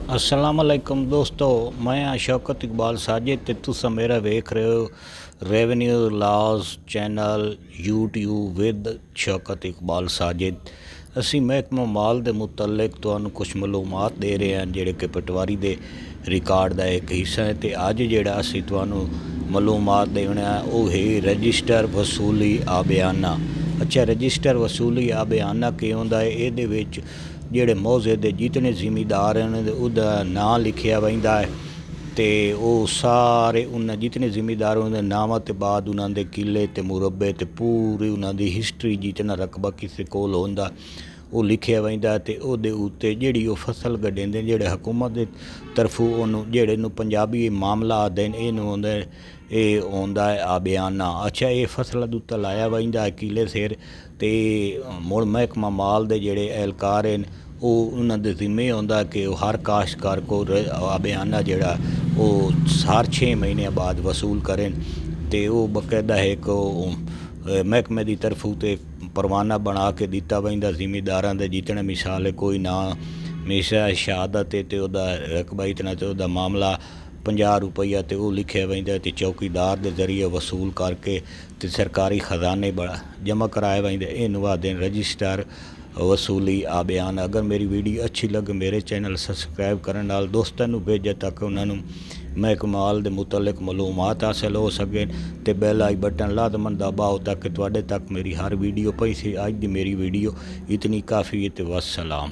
अस्सलाम वालेकुम दोस्तों, मैं शौकत इकबाल साजिद ते तुसा मेरा वेख रहे हो revenue laws channel YouTube with Shaukat Iqbal Sajid. असी महकमा माल के मुतलक तुहानू कुछ मालूमात दे रहे हैं जिहड़े कि पटवारी के रिकॉर्ड का एक हिस्सा है। तो अज जिहड़ा असी तुहानू मालूमात देना वो है रजिस्टर वसूली आबियाना। अच्छा, रजिस्टर वसूली आबियाना की होंदा है? इहदे विच जिहड़े मौजे के जितने जिमीदार हैं उहदा नां लिखिया वहिंदा है तो वो सारे उन्हें जितने जिमीदार उन्हें नावां ते बाद उन्होंने किले ते मुरबे ते पूरी उन्होंने हिस्टरी जितना रकबा किसी कोल होंदा वो लिखिया वहिंदा ते उहदे उत्ते जिहड़ी वो फसल गड्डेंदे जिहड़े हुकूमत के तरफों उन्होंने जिहड़े नूं पंजाबी मामला आखदे ने इहनूं आंदे ये आंदा है आबियाना। अच्छा, ये फसल दे उत्ते लाया वहिंदा है किले सिर ते मुड़ महकमा माल दे जिहड़े एहलकार हैं वो उन्होंने जिम्मे आंदा कि हर काश्तकार को आबियाना जिहड़ा वो हर 6 महीने बाद वसूल करें तो वो बकायदा एक महकमे की तरफों तो परवाना बना के दिता वहिंदा जिमीदारां दे जितने मिसाल है कोई ना हमेशा शहादत है तो रकबा इतना तो मामला 50 रुपया तो वो लिखे वहिंदा तो चौकीदार के जरिए वसूल करके तो सरकारी खजाने जमा कराए वहिंदे। इहनूं आखदे रजिस्टर वसूली आबियान। अगर मेरी वीडियो अच्छी लगे मेरे चैनल सबसक्राइब करने नाल दोस्तों नूं भेजे ताकि उन्होंने महकमाल के मुतलक मालूमात हासिल हो सके तो बैल आई बटन लाजमन दबाओ ताकि तुहाडे तक मेरी हर वीडियो पहुंचे। अज दी मेरी वीडियो इतनी काफ़ी है। तो वस्सलाम।